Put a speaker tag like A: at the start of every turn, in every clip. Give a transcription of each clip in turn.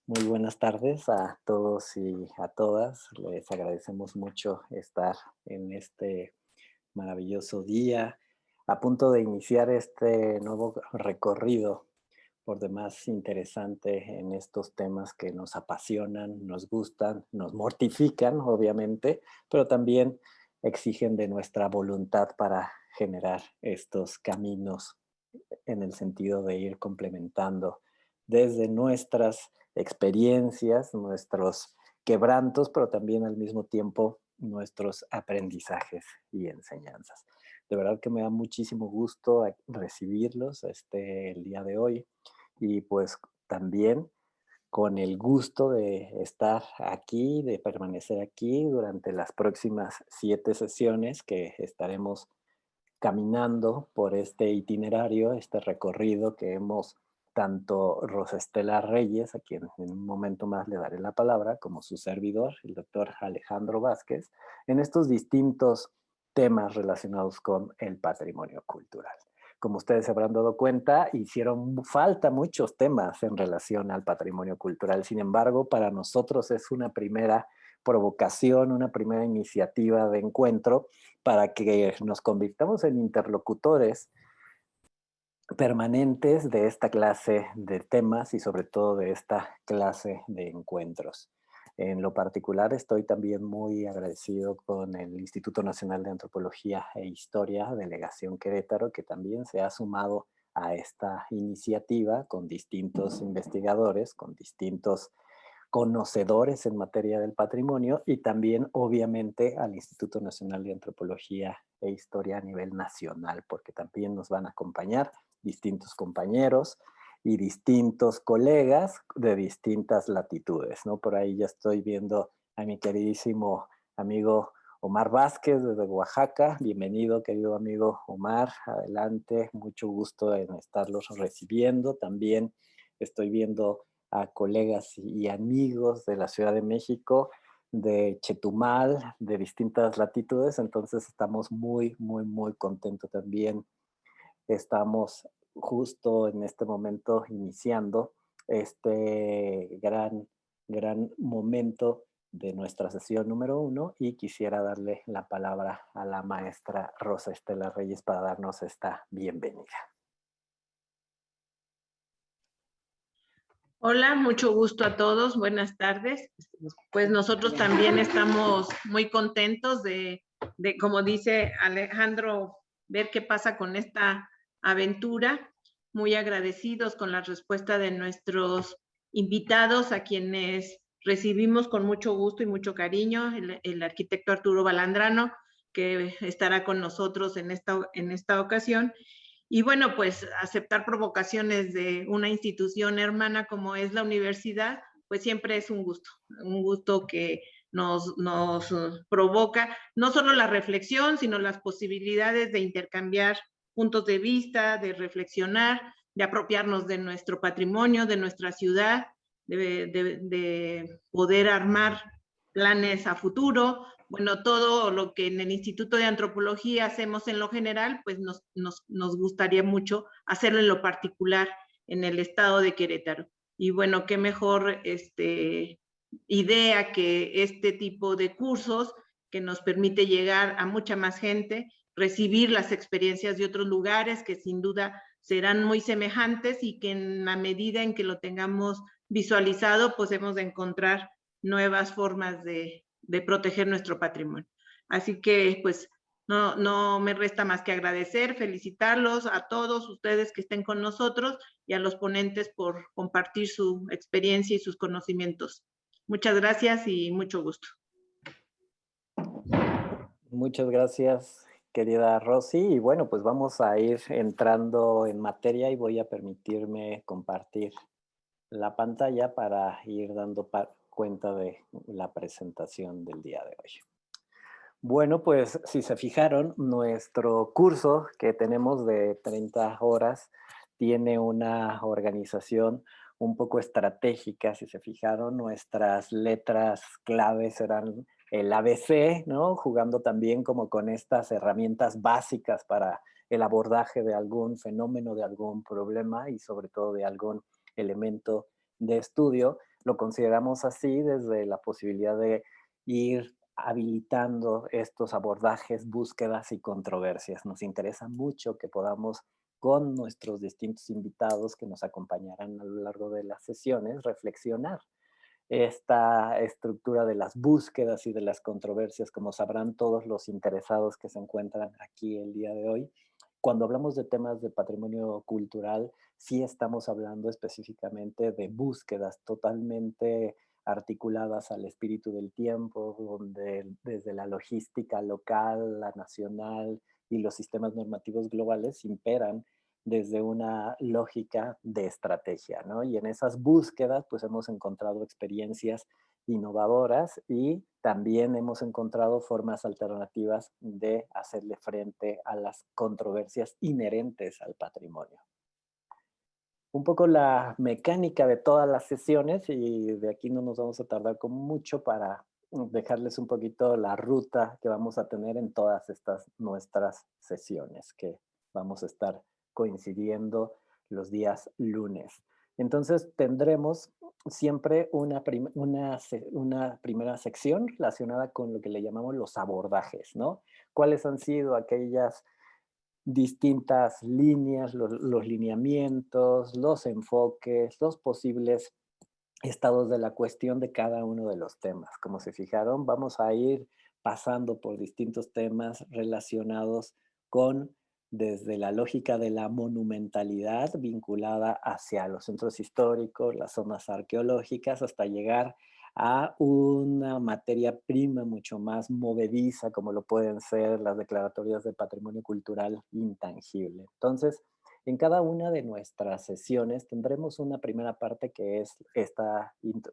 A: Muy buenas tardes a todos y a todas. Les agradecemos mucho estar en este maravilloso día, a punto de iniciar este nuevo recorrido por demás interesante en estos temas que nos apasionan, nos gustan, nos mortifican, obviamente, pero también exigen de nuestra voluntad para generar estos caminos en el sentido de ir complementando desde nuestras experiencias, nuestros quebrantos, pero también al mismo tiempo nuestros aprendizajes y enseñanzas. De verdad que me da muchísimo gusto recibirlos el día de hoy y pues también con el gusto de estar aquí, de permanecer aquí durante las próximas 7 sesiones que estaremos caminando por este itinerario, este recorrido que hemos tanto Rosa Estela Reyes, a quien en un momento más le daré la palabra, como su servidor, el doctor Alejandro Vázquez, en estos distintos temas relacionados con el patrimonio cultural. Como ustedes se habrán dado cuenta, hicieron falta muchos temas en relación al patrimonio cultural. Sin embargo, para nosotros es una primera provocación, una primera iniciativa de encuentro para que nos convirtamos en interlocutores permanentes de esta clase de temas y sobre todo de esta clase de encuentros. En lo particular estoy también muy agradecido con el Instituto Nacional de Antropología e Historia, Delegación Querétaro, que también se ha sumado a esta iniciativa con distintos investigadores, con distintos conocedores en materia del patrimonio y también obviamente al Instituto Nacional de Antropología e Historia a nivel nacional, porque también nos van a acompañar distintos compañeros y distintos colegas de distintas latitudes, ¿no? Por ahí ya estoy viendo a mi queridísimo amigo Omar Vázquez desde Oaxaca. Bienvenido, querido amigo Omar, adelante, mucho gusto en estarlos recibiendo. También estoy viendo a colegas y amigos de la Ciudad de México, de Chetumal, de distintas latitudes, entonces estamos muy, muy, muy contentos también. Estamos justo en este momento iniciando este gran momento de nuestra sesión número 1 y quisiera darle la palabra a la maestra Rosa Estela Reyes para darnos esta bienvenida.
B: Hola, mucho gusto a todos, buenas tardes. Pues nosotros también estamos muy contentos de, como dice Alejandro, ver qué pasa con esta aventura. Muy agradecidos con la respuesta de nuestros invitados, a quienes recibimos con mucho gusto y mucho cariño, el arquitecto Arturo Balandrano, que estará con nosotros en esta ocasión. Y bueno, pues aceptar provocaciones de una institución hermana como es la universidad, pues siempre es un gusto que nos provoca no solo la reflexión, sino las posibilidades de intercambiar puntos de vista, de reflexionar, de apropiarnos de nuestro patrimonio, de nuestra ciudad, de poder armar planes a futuro. Bueno, todo lo que en el Instituto de Antropología hacemos en lo general, pues nos gustaría mucho hacerlo en lo particular en el estado de Querétaro. Y bueno, qué mejor idea que este tipo de cursos que nos permite llegar a mucha más gente, recibir las experiencias de otros lugares que sin duda serán muy semejantes y que en la medida en que lo tengamos visualizado, pues hemos de encontrar nuevas formas de proteger nuestro patrimonio. Así que, pues, no me resta más que agradecer, felicitarlos a todos ustedes que estén con nosotros y a los ponentes por compartir su experiencia y sus conocimientos. Muchas gracias y mucho gusto.
A: Muchas gracias, querida Rosy. Y bueno, pues vamos a ir entrando en materia y voy a permitirme compartir la pantalla para ir dando cuenta de la presentación del día de hoy. Bueno, pues si se fijaron, nuestro curso que tenemos de 30 horas tiene una organización un poco estratégica. Si se fijaron, nuestras letras claves serán el ABC, ¿no? Jugando también como con estas herramientas básicas para el abordaje de algún fenómeno, de algún problema y sobre todo de algún elemento de estudio. Lo consideramos así desde la posibilidad de ir habilitando estos abordajes, búsquedas y controversias. Nos interesa mucho que podamos, con nuestros distintos invitados que nos acompañarán a lo largo de las sesiones, reflexionar esta estructura de las búsquedas y de las controversias, como sabrán todos los interesados que se encuentran aquí el día de hoy. Cuando hablamos de temas de patrimonio cultural, sí estamos hablando específicamente de búsquedas totalmente articuladas al espíritu del tiempo, donde desde la logística local, la nacional y los sistemas normativos globales imperan desde una lógica de estrategia, ¿no? Y en esas búsquedas, pues hemos encontrado experiencias innovadoras y también hemos encontrado formas alternativas de hacerle frente a las controversias inherentes al patrimonio. Un poco la mecánica de todas las sesiones, y de aquí no nos vamos a tardar con mucho para dejarles un poquito la ruta que vamos a tener en todas estas nuestras sesiones que vamos a estar coincidiendo los días lunes. Entonces tendremos siempre una primera sección relacionada con lo que le llamamos los abordajes, ¿no? ¿Cuáles han sido aquellas distintas líneas, los lineamientos, los enfoques, los posibles estados de la cuestión de cada uno de los temas? Como se fijaron, vamos a ir pasando por distintos temas relacionados con desde la lógica de la monumentalidad vinculada hacia los centros históricos, las zonas arqueológicas, hasta llegar a una materia prima mucho más movediza, como lo pueden ser las declaratorias de patrimonio cultural intangible. Entonces, en cada una de nuestras sesiones tendremos una primera parte que es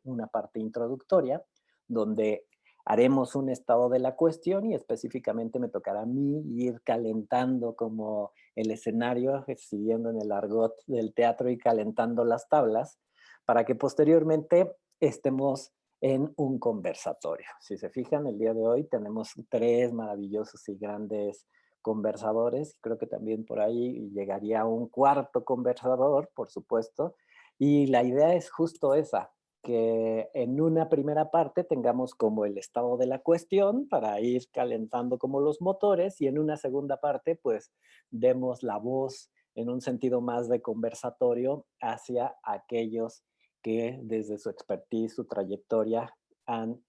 A: una parte introductoria, donde haremos un estado de la cuestión y específicamente me tocará a mí ir calentando como el escenario, siguiendo en el argot del teatro y calentando las tablas, para que posteriormente estemos en un conversatorio. Si se fijan, el día de hoy tenemos 3 maravillosos y grandes conversadores. Creo que también por ahí llegaría un cuarto conversador, por supuesto. Y la idea es justo esa, que en una primera parte tengamos como el estado de la cuestión para ir calentando como los motores y en una segunda parte pues demos la voz en un sentido más de conversatorio hacia aquellos que desde su expertise, su trayectoria, han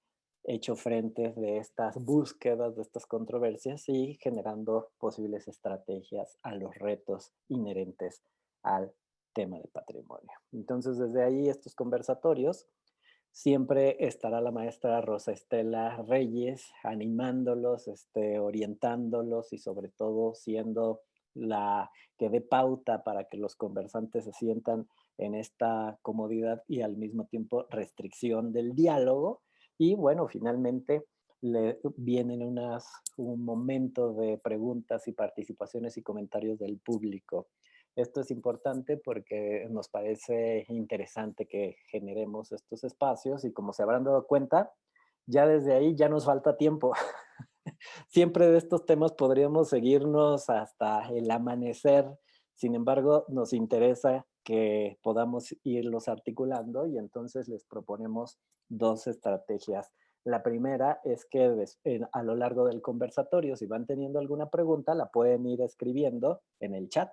A: hecho frente de estas búsquedas, de estas controversias y generando posibles estrategias a los retos inherentes al tema de patrimonio. Entonces, desde ahí, estos conversatorios, siempre estará la maestra Rosa Estela Reyes animándolos, orientándolos y sobre todo siendo la que dé pauta para que los conversantes se sientan en esta comodidad y al mismo tiempo restricción del diálogo. Y bueno, finalmente vienen un momento de preguntas y participaciones y comentarios del público. Esto es importante porque nos parece interesante que generemos estos espacios y como se habrán dado cuenta, ya desde ahí ya nos falta tiempo. Siempre de estos temas podríamos seguirnos hasta el amanecer. Sin embargo, nos interesa que podamos irlos articulando y entonces les proponemos 2 estrategias. La primera es que a lo largo del conversatorio, si van teniendo alguna pregunta, la pueden ir escribiendo en el chat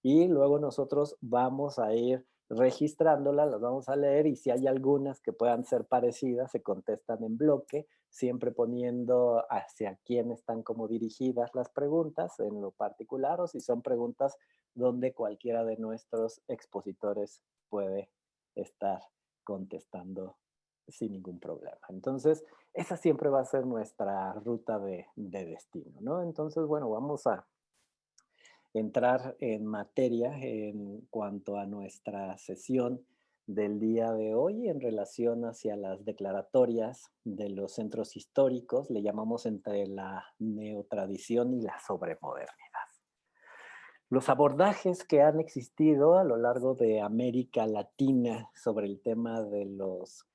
A: y luego nosotros vamos a ir registrándolas, las vamos a leer y si hay algunas que puedan ser parecidas, se contestan en bloque, siempre poniendo hacia quién están como dirigidas las preguntas en lo particular o si son preguntas donde cualquiera de nuestros expositores puede estar contestando sin ningún problema. Entonces, esa siempre va a ser nuestra ruta de destino, ¿no? Entonces, bueno, vamos a entrar en materia en cuanto a nuestra sesión del día de hoy en relación hacia las declaratorias de los centros históricos, le llamamos entre la neotradición y la sobremodernidad. Los abordajes que han existido a lo largo de América Latina sobre el tema de los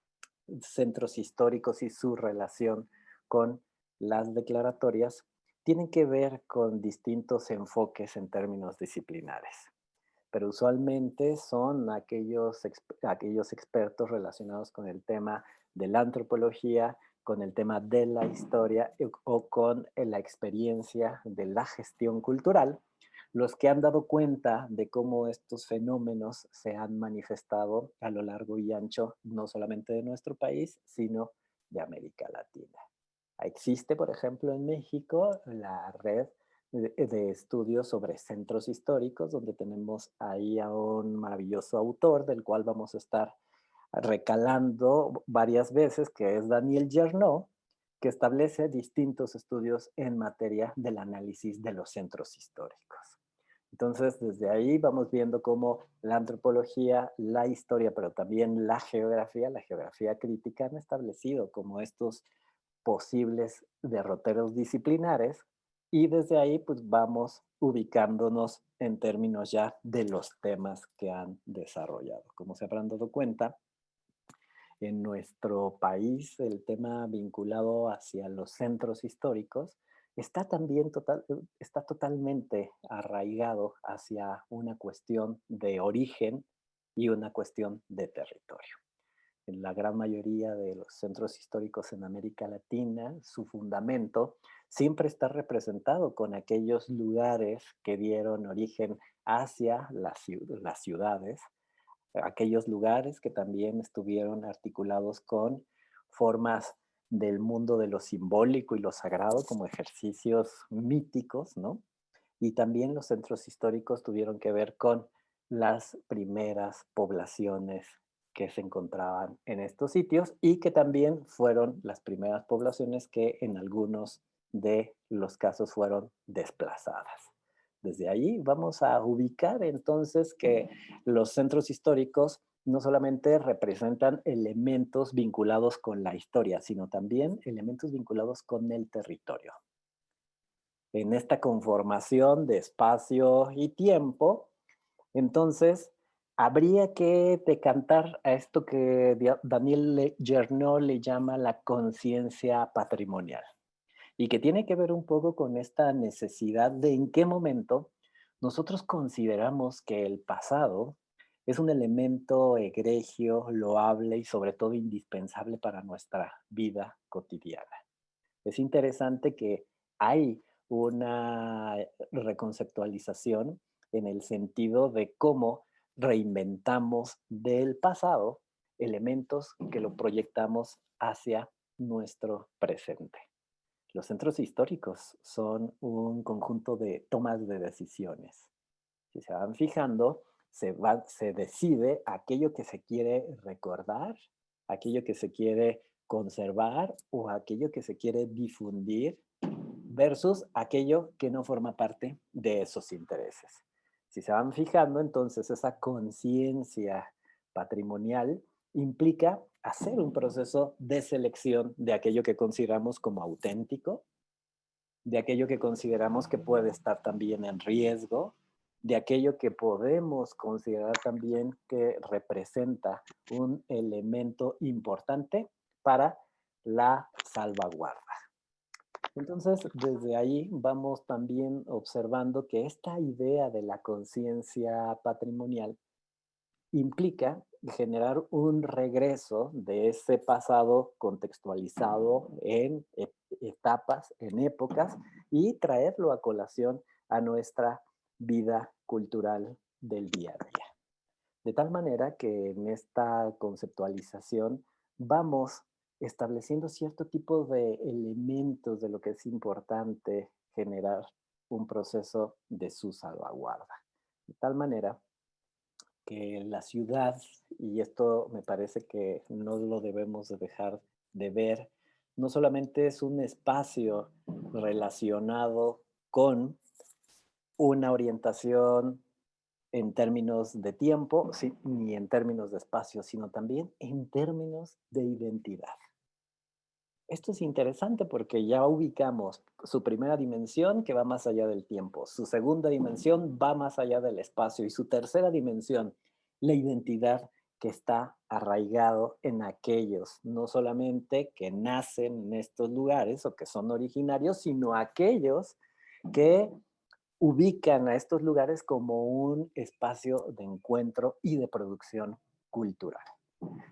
A: centros históricos y su relación con las declaratorias tienen que ver con distintos enfoques en términos disciplinares. pero usualmente son aquellos expertos relacionados con el tema de la antropología, con el tema de la historia o con la experiencia de la gestión cultural, los que han dado cuenta de cómo estos fenómenos se han manifestado a lo largo y ancho, no solamente de nuestro país, sino de América Latina. Existe, por ejemplo, en México la red de estudios sobre centros históricos, donde tenemos ahí a un maravilloso autor del cual vamos a estar recalando varias veces, que es Daniel Jerno, que establece distintos estudios en materia del análisis de los centros históricos. Entonces, desde ahí vamos viendo cómo la antropología, la historia, pero también la geografía crítica, han establecido como estos posibles derroteros disciplinares y desde ahí pues vamos ubicándonos en términos ya de los temas que han desarrollado. Como se habrán dado cuenta, en nuestro país el tema vinculado hacia los centros históricos está totalmente arraigado hacia una cuestión de origen y una cuestión de territorio. En la gran mayoría de los centros históricos en América Latina, su fundamento siempre está representado con aquellos lugares que dieron origen hacia las ciudades, aquellos lugares que también estuvieron articulados con formas del mundo de lo simbólico y lo sagrado como ejercicios míticos, ¿no? Y también los centros históricos tuvieron que ver con las primeras poblaciones que se encontraban en estos sitios y que también fueron las primeras poblaciones que en algunos de los casos fueron desplazadas. Desde ahí vamos a ubicar entonces que los centros históricos no solamente representan elementos vinculados con la historia, sino también elementos vinculados con el territorio. En esta conformación de espacio y tiempo, entonces habría que decantar a esto que Daniel Jerno le llama la conciencia patrimonial y que tiene que ver un poco con esta necesidad de en qué momento nosotros consideramos que el pasado es un elemento egregio, loable y sobre todo indispensable para nuestra vida cotidiana. Es interesante que hay una reconceptualización en el sentido de cómo reinventamos del pasado elementos que lo proyectamos hacia nuestro presente. Los centros históricos son un conjunto de tomas de decisiones. Si se van fijando, se decide aquello que se quiere recordar, aquello que se quiere conservar o aquello que se quiere difundir versus aquello que no forma parte de esos intereses. Si se van fijando, entonces esa conciencia patrimonial implica hacer un proceso de selección de aquello que consideramos como auténtico, de aquello que consideramos que puede estar también en riesgo, de aquello que podemos considerar también que representa un elemento importante para la salvaguarda. Entonces, desde ahí vamos también observando que esta idea de la conciencia patrimonial implica generar un regreso de ese pasado contextualizado en etapas, en épocas, y traerlo a colación a nuestra vida cultural del día a día. De tal manera que en esta conceptualización vamos estableciendo cierto tipo de elementos de lo que es importante generar un proceso de su salvaguarda. De tal manera que la ciudad, y esto me parece que no lo debemos de dejar de ver, no solamente es un espacio relacionado con una orientación en términos de tiempo, sí, ni en términos de espacio, sino también en términos de identidad. Esto es interesante porque ya ubicamos su primera dimensión que va más allá del tiempo, su segunda dimensión va más allá del espacio y su tercera dimensión, la identidad que está arraigado en aquellos, no solamente que nacen en estos lugares o que son originarios, sino aquellos que ubican a estos lugares como un espacio de encuentro y de producción cultural.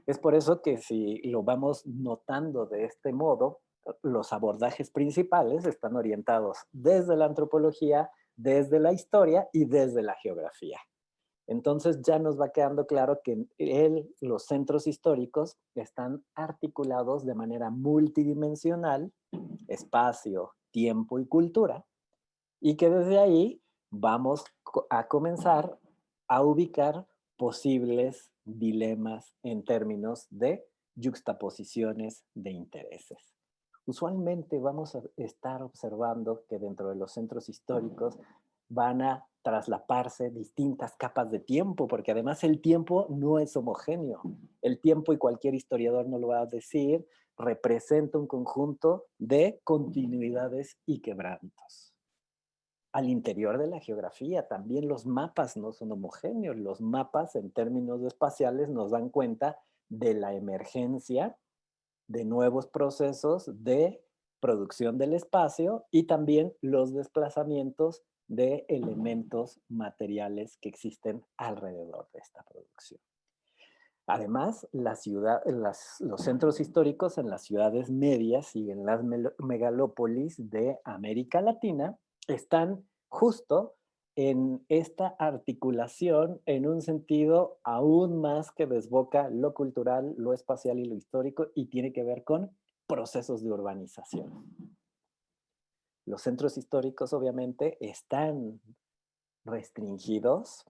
A: Es por eso que si lo vamos notando de este modo, los abordajes principales están orientados desde la antropología, desde la historia y desde la geografía. Entonces ya nos va quedando claro que los centros históricos están articulados de manera multidimensional, espacio, tiempo y cultura, y que desde ahí vamos a comenzar a ubicar posibles dilemas en términos de yuxtaposiciones de intereses. Usualmente vamos a estar observando que dentro de los centros históricos van a traslaparse distintas capas de tiempo, porque además el tiempo no es homogéneo. El tiempo, y cualquier historiador no lo va a decir, representa un conjunto de continuidades y quebrantos. Al interior de la geografía también los mapas no son homogéneos. Los mapas en términos espaciales nos dan cuenta de la emergencia de nuevos procesos de producción del espacio y también los desplazamientos de elementos materiales que existen alrededor de esta producción. Además, los centros históricos en las ciudades medias y en las megalópolis de América Latina están justo en esta articulación en un sentido aún más que desboca lo cultural, lo espacial y lo histórico, y tiene que ver con procesos de urbanización. Los centros históricos obviamente están restringidos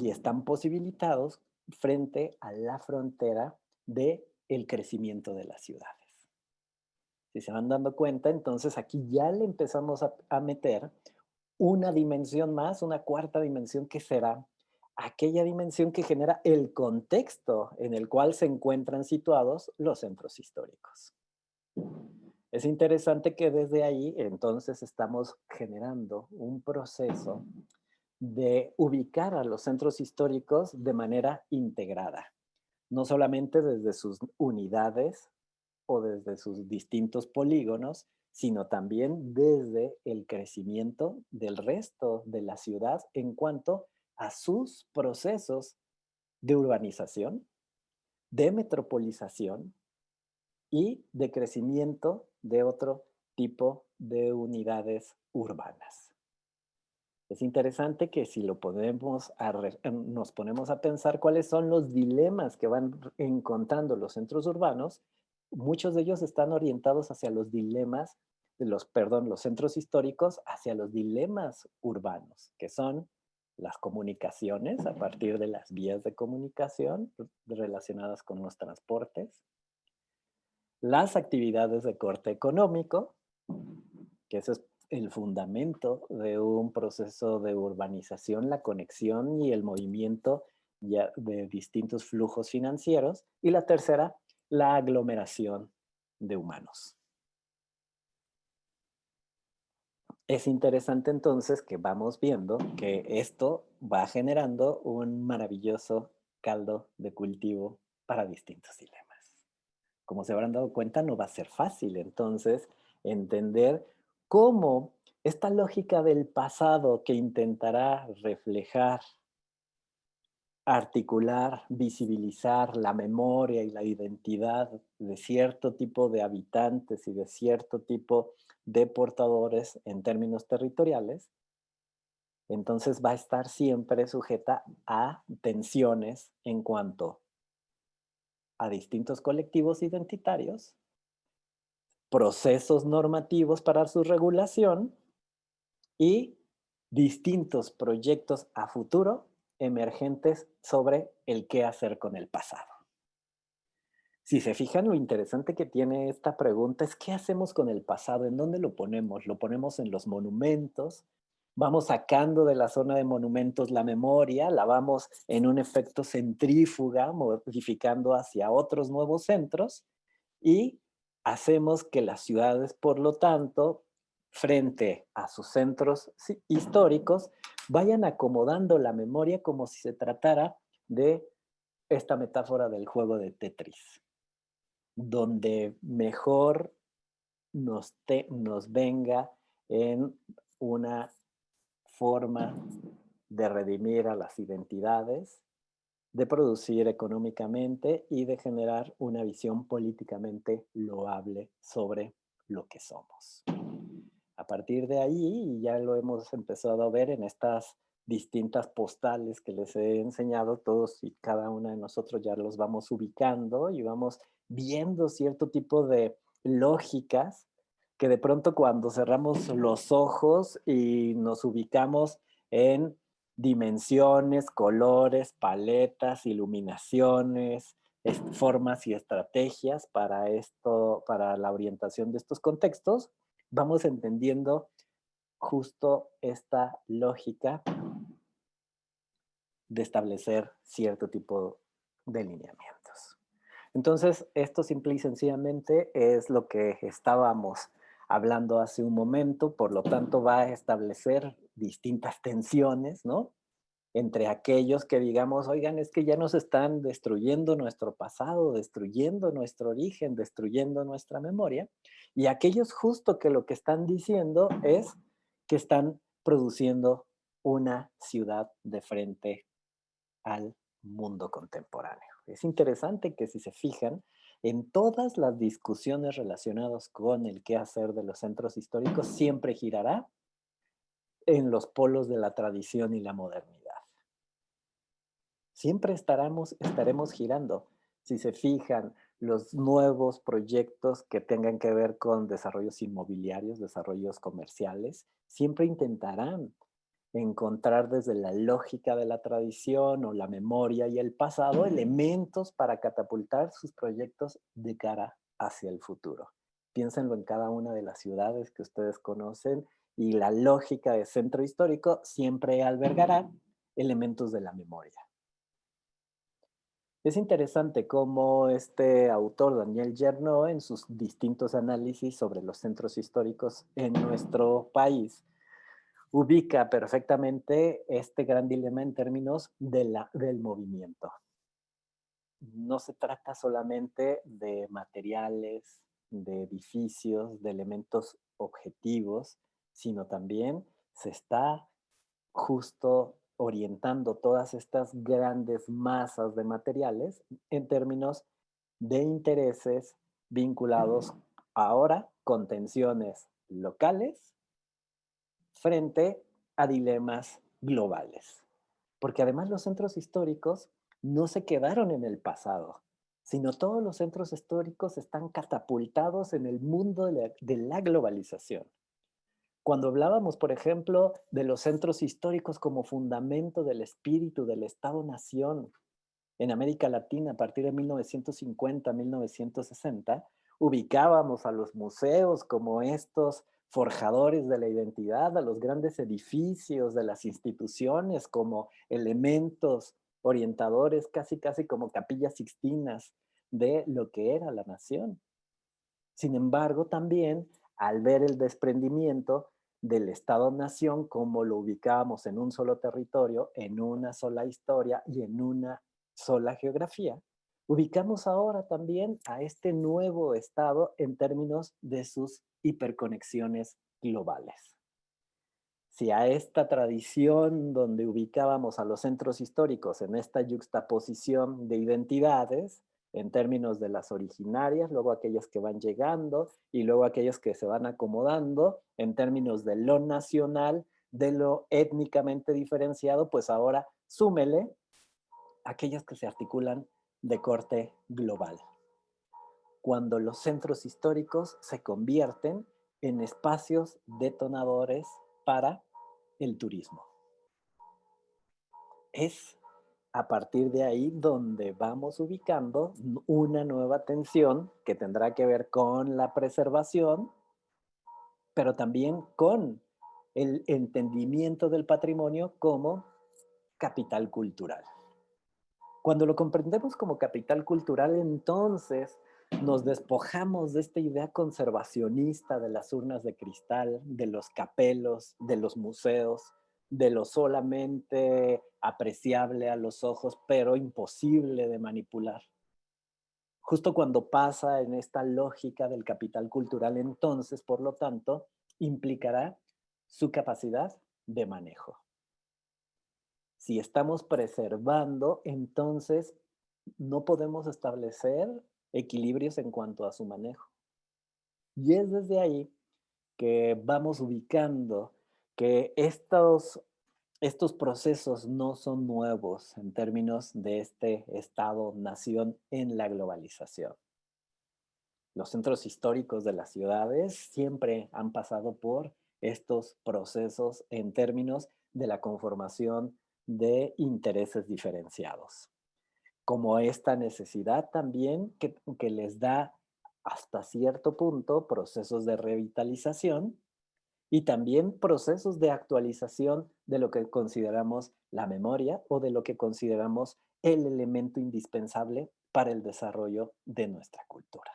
A: y están posibilitados frente a la frontera del crecimiento de las ciudades. Si se van dando cuenta, entonces aquí ya le empezamos a meter una dimensión más, una cuarta dimensión, que será aquella dimensión que genera el contexto en el cual se encuentran situados los centros históricos. Es interesante que desde ahí entonces estamos generando un proceso de ubicar a los centros históricos de manera integrada, no solamente desde sus unidades o desde sus distintos polígonos, sino también desde el crecimiento del resto de la ciudad en cuanto a sus procesos de urbanización, de metropolización y de crecimiento de otro tipo de unidades urbanas. Es interesante que si nos ponemos a pensar cuáles son los dilemas que van encontrando los centros urbanos, muchos de ellos están orientados hacia los dilemas los centros históricos hacia los dilemas urbanos, que son las comunicaciones a partir de las vías de comunicación relacionadas con los transportes, las actividades de corte económico, que eso es el fundamento de un proceso de urbanización, la conexión y el movimiento ya de distintos flujos financieros. Y la tercera, la aglomeración de humanos. Es interesante entonces que vamos viendo que esto va generando un maravilloso caldo de cultivo para distintos dilemas. Como se habrán dado cuenta, no va a ser fácil entonces entender cómo esta lógica del pasado que intentará reflejar, articular, visibilizar la memoria y la identidad de cierto tipo de habitantes y de cierto tipo de portadores en términos territoriales, entonces va a estar siempre sujeta a tensiones en cuanto a distintos colectivos identitarios, procesos normativos para su regulación y distintos proyectos a futuro emergentes sobre el qué hacer con el pasado. Si se fijan, lo interesante que tiene esta pregunta es qué hacemos con el pasado, en dónde lo ponemos. Lo ponemos en los monumentos, vamos sacando de la zona de monumentos la memoria, la vamos en un efecto centrífuga, modificando hacia otros nuevos centros y hacemos que las ciudades, por lo tanto, frente a sus centros históricos, vayan acomodando la memoria como si se tratara de esta metáfora del juego de Tetris, donde mejor nos venga en una forma de redimir a las identidades, de producir económicamente y de generar una visión políticamente loable sobre lo que somos. A partir de ahí, y ya lo hemos empezado a ver en estas distintas postales que les he enseñado, todos y cada una de nosotros ya los vamos ubicando y vamos viendo cierto tipo de lógicas que de pronto cuando cerramos los ojos y nos ubicamos en dimensiones, colores, paletas, iluminaciones, formas y estrategias para esto, para la orientación de estos contextos, vamos entendiendo justo esta lógica de establecer cierto tipo de lineamientos. Entonces, esto simple y sencillamente es lo que estábamos hablando hace un momento, por lo tanto va a establecer distintas tensiones, ¿no? Entre aquellos que digamos, oigan, es que ya nos están destruyendo nuestro pasado, destruyendo nuestro origen, destruyendo nuestra memoria, y aquellos justo que lo que están diciendo es que están produciendo una ciudad de frente al mundo contemporáneo. Es interesante que si se fijan, en todas las discusiones relacionadas con el qué hacer de los centros históricos siempre girará en los polos de la tradición y la modernidad. Siempre estaremos girando. Si se fijan, los nuevos proyectos que tengan que ver con desarrollos inmobiliarios, desarrollos comerciales, siempre intentarán encontrar desde la lógica de la tradición o la memoria y el pasado elementos para catapultar sus proyectos de cara hacia el futuro. Piénsenlo en cada una de las ciudades que ustedes conocen y la lógica de centro histórico siempre albergará elementos de la memoria. Es interesante cómo este autor, Daniel Yerno, en sus distintos análisis sobre los centros históricos en nuestro país, ubica perfectamente este gran dilema en términos del movimiento. No se trata solamente de materiales, de edificios, de elementos objetivos, sino también se está justo orientando todas estas grandes masas de materiales en términos de intereses vinculados ahora con tensiones locales frente a dilemas globales. Porque además los centros históricos no se quedaron en el pasado, sino todos los centros históricos están catapultados en el mundo de la globalización. Cuando hablábamos, por ejemplo, de los centros históricos como fundamento del espíritu del Estado-Nación en América Latina a partir de 1950, 1960, ubicábamos a los museos como estos forjadores de la identidad, a los grandes edificios de las instituciones como elementos orientadores, casi casi como capillas sixtinas de lo que era la nación. Sin embargo, también al ver el desprendimiento del Estado-Nación, como lo ubicábamos en un solo territorio, en una sola historia y en una sola geografía, ubicamos ahora también a este nuevo Estado en términos de sus hiperconexiones globales. Si a esta tradición donde ubicábamos a los centros históricos en esta yuxtaposición de identidades, en términos de las originarias, luego aquellas que van llegando y luego aquellas que se van acomodando, en términos de lo nacional, de lo étnicamente diferenciado, pues ahora súmele aquellas que se articulan de corte global. Cuando los centros históricos se convierten en espacios detonadores para el turismo. Es a partir de ahí donde vamos ubicando una nueva tensión que tendrá que ver con la preservación, pero también con el entendimiento del patrimonio como capital cultural. Cuando lo comprendemos como capital cultural, entonces nos despojamos de esta idea conservacionista de las urnas de cristal, de los capelos, de los museos, de lo solamente apreciable a los ojos, pero imposible de manipular. Justo cuando pasa en esta lógica del capital cultural, entonces, por lo tanto, implicará su capacidad de manejo. Si estamos preservando, entonces no podemos establecer equilibrios en cuanto a su manejo. Y es desde ahí que vamos ubicando que estos procesos no son nuevos en términos de este Estado-nación en la globalización. Los centros históricos de las ciudades siempre han pasado por estos procesos en términos de la conformación de intereses diferenciados, como esta necesidad también que les da hasta cierto punto procesos de revitalización y también procesos de actualización de lo que consideramos la memoria o de lo que consideramos el elemento indispensable para el desarrollo de nuestra cultura.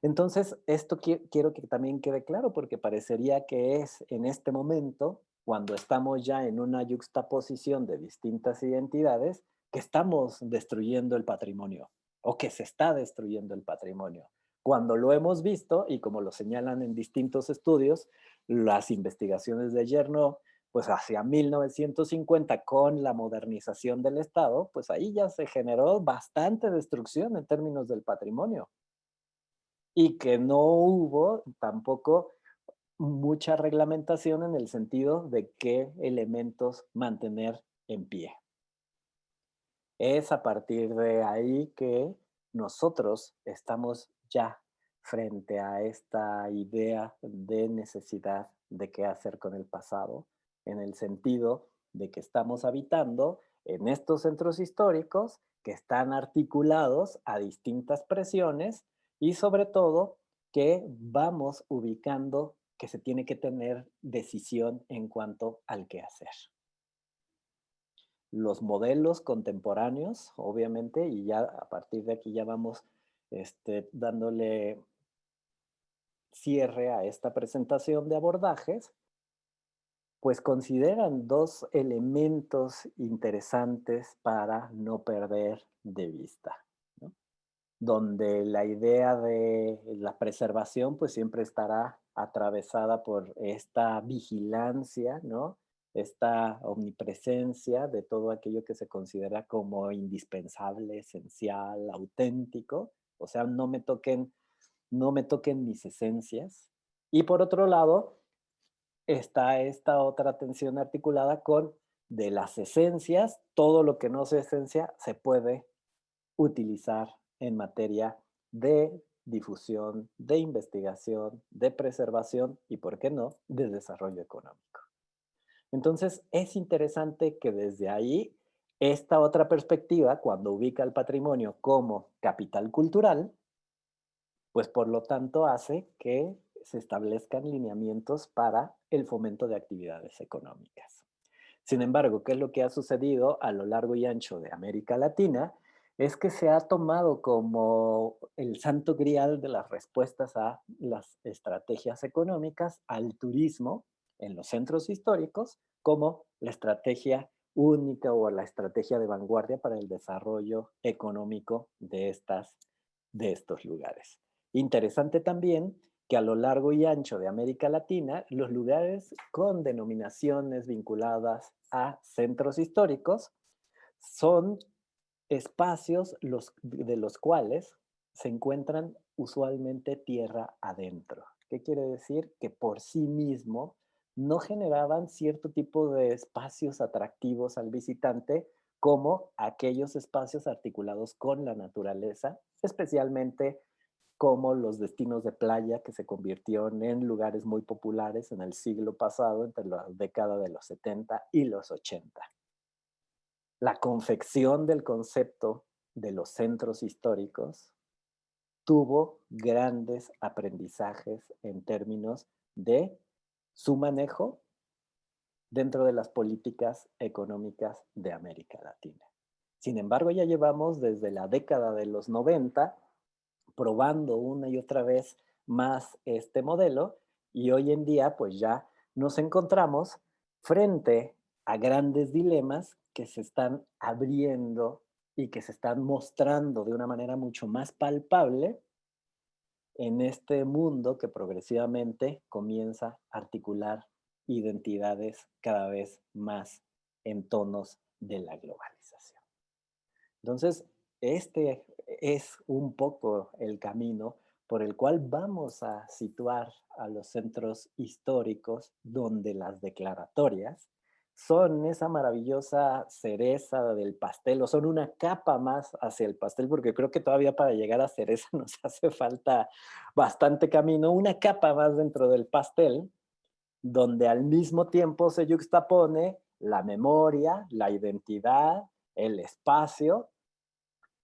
A: Entonces, esto quiero que también quede claro porque parecería que es en este momento, cuando estamos ya en una yuxtaposición de distintas identidades, que estamos destruyendo el patrimonio o que se está destruyendo el patrimonio. Cuando lo hemos visto, y como lo señalan en distintos estudios, las investigaciones de Yerno, pues hacia 1950 con la modernización del Estado, pues ahí ya se generó bastante destrucción en términos del patrimonio y que no hubo tampoco mucha reglamentación en el sentido de qué elementos mantener en pie. Es a partir de ahí que nosotros estamos ya frente a esta idea de necesidad de qué hacer con el pasado, en el sentido de que estamos habitando en estos centros históricos que están articulados a distintas presiones y sobre todo que vamos ubicando que se tiene que tener decisión en cuanto al qué hacer. Los modelos contemporáneos, obviamente, y ya a partir de aquí ya vamos dándole cierre a esta presentación de abordajes, pues consideran dos elementos interesantes para no perder de vista, ¿no? Donde la idea de la preservación pues siempre estará atravesada por esta vigilancia, ¿no? Esta omnipresencia de todo aquello que se considera como indispensable, esencial, auténtico, o sea, no me toquen mis esencias. Y por otro lado, está esta otra tensión articulada con de las esencias, todo lo que no sea esencia se puede utilizar en materia de difusión, de investigación, de preservación y, ¿por qué no?, de desarrollo económico. Entonces, es interesante que desde ahí, esta otra perspectiva, cuando ubica el patrimonio como capital cultural, pues por lo tanto hace que se establezcan lineamientos para el fomento de actividades económicas. Sin embargo, ¿qué es lo que ha sucedido a lo largo y ancho de América Latina? Es que se ha tomado como el santo grial de las respuestas a las estrategias económicas, al turismo en los centros históricos, como la estrategia única o la estrategia de vanguardia para el desarrollo económico de estos lugares. Interesante también que a lo largo y ancho de América Latina, los lugares con denominaciones vinculadas a centros históricos son espacios de los cuales se encuentran usualmente tierra adentro. ¿Qué quiere decir? Que por sí mismo no generaban cierto tipo de espacios atractivos al visitante como aquellos espacios articulados con la naturaleza, especialmente como los destinos de playa que se convirtieron en lugares muy populares en el siglo pasado, entre la década de los 70 y los 80. La confección del concepto de los centros históricos tuvo grandes aprendizajes en términos de su manejo dentro de las políticas económicas de América Latina. Sin embargo, ya llevamos desde la década de los 90 probando una y otra vez más este modelo y hoy en día pues ya nos encontramos frente a grandes dilemas que se están abriendo y que se están mostrando de una manera mucho más palpable en este mundo que progresivamente comienza a articular identidades cada vez más en tonos de la globalización. Entonces, este es un poco el camino por el cual vamos a situar a los centros históricos donde las declaratorias son esa maravillosa cereza del pastel o son una capa más hacia el pastel, porque creo que todavía para llegar a cereza nos hace falta bastante camino, una capa más dentro del pastel, donde al mismo tiempo se yuxtapone la memoria, la identidad, el espacio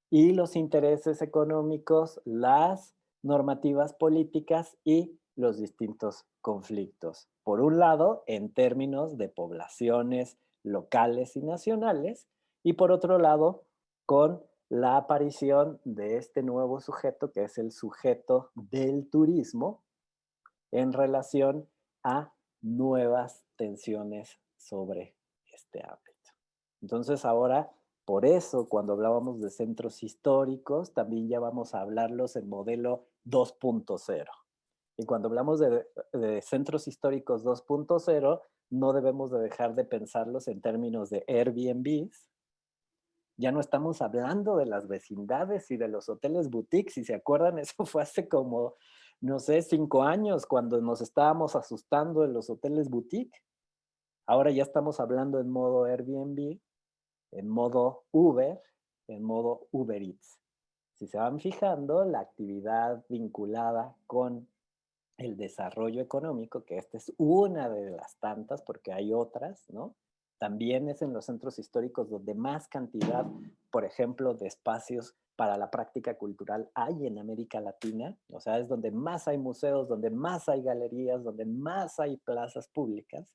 A: y los intereses económicos, las normativas políticas y los distintos conflictos. Por un lado, en términos de poblaciones locales y nacionales, y por otro lado, con la aparición de este nuevo sujeto, que es el sujeto del turismo, en relación a nuevas tensiones sobre este ámbito. Entonces ahora, por eso, cuando hablábamos de centros históricos, también ya vamos a hablarlos en modelo 2.0. Y cuando hablamos de centros históricos 2.0, no debemos de dejar de pensarlos en términos de Airbnbs. Ya no estamos hablando de las vecindades y de los hoteles boutiques. Si se acuerdan, eso fue hace como, no sé, 5 años, cuando nos estábamos asustando de los hoteles boutique. Ahora ya estamos hablando en modo Airbnb, en modo Uber, en modo Uber Eats. Si se van fijando, la actividad vinculada con el desarrollo económico, que esta es una de las tantas, porque hay otras, ¿no? También es en los centros históricos donde más cantidad, por ejemplo, de espacios para la práctica cultural hay en América Latina. O sea, es donde más hay museos, donde más hay galerías, donde más hay plazas públicas,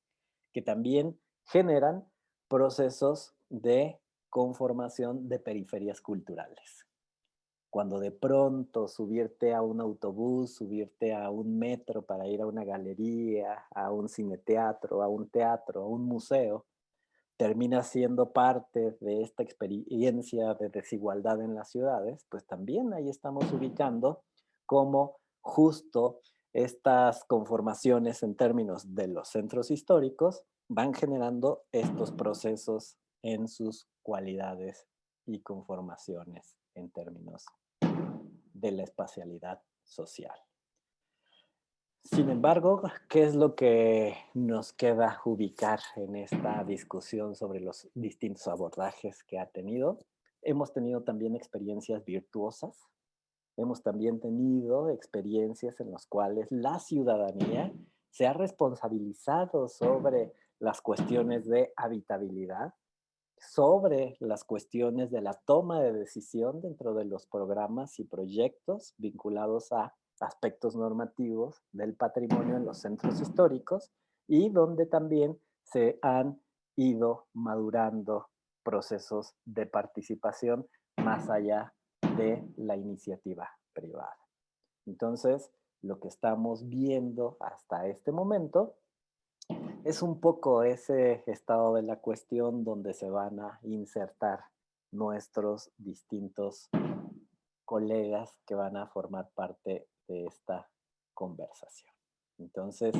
A: que también generan procesos de conformación de periferias culturales. Cuando de pronto subirte a un autobús, subirte a un metro para ir a una galería, a un cineteatro, a un teatro, a un museo, termina siendo parte de esta experiencia de desigualdad en las ciudades, pues también ahí estamos ubicando cómo justo estas conformaciones en términos de los centros históricos van generando estos procesos en sus cualidades y conformaciones en términos de la espacialidad social. Sin embargo, ¿qué es lo que nos queda ubicar en esta discusión sobre los distintos abordajes que ha tenido? Hemos tenido también experiencias virtuosas, hemos también tenido experiencias en las cuales la ciudadanía se ha responsabilizado sobre las cuestiones de habitabilidad, sobre las cuestiones de la toma de decisión dentro de los programas y proyectos vinculados a aspectos normativos del patrimonio en los centros históricos y donde también se han ido madurando procesos de participación más allá de la iniciativa privada. Entonces, lo que estamos viendo hasta este momento es un poco ese estado de la cuestión donde se van a insertar nuestros distintos colegas que van a formar parte de esta conversación. Entonces,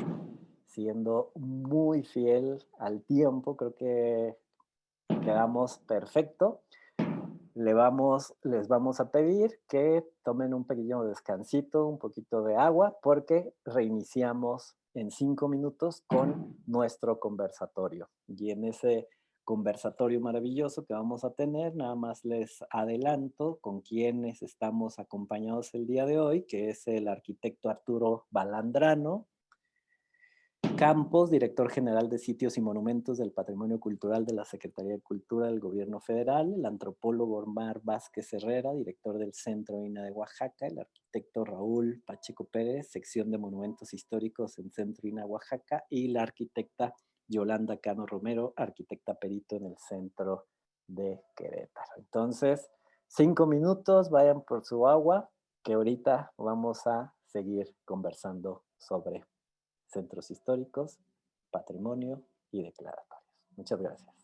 A: siendo muy fiel al tiempo, creo que quedamos perfecto. Les vamos a pedir que tomen un pequeño descansito, un poquito de agua, porque reiniciamos en 5 minutos con nuestro conversatorio. Y en ese conversatorio maravilloso que vamos a tener, nada más les adelanto con quienes estamos acompañados el día de hoy, que es el arquitecto Arturo Balandrano Campos, director general de Sitios y Monumentos del Patrimonio Cultural de la Secretaría de Cultura del Gobierno Federal, el antropólogo Omar Vázquez Herrera, director del Centro INA de Oaxaca, el arquitecto Raúl Pacheco Pérez, sección de Monumentos Históricos en Centro INA Oaxaca, y la arquitecta Yolanda Cano Romero, arquitecta perito en el Centro de Querétaro. Entonces, 5 minutos, vayan por su agua, que ahorita vamos a seguir conversando sobre centros históricos, patrimonio y declaratorios. Muchas gracias.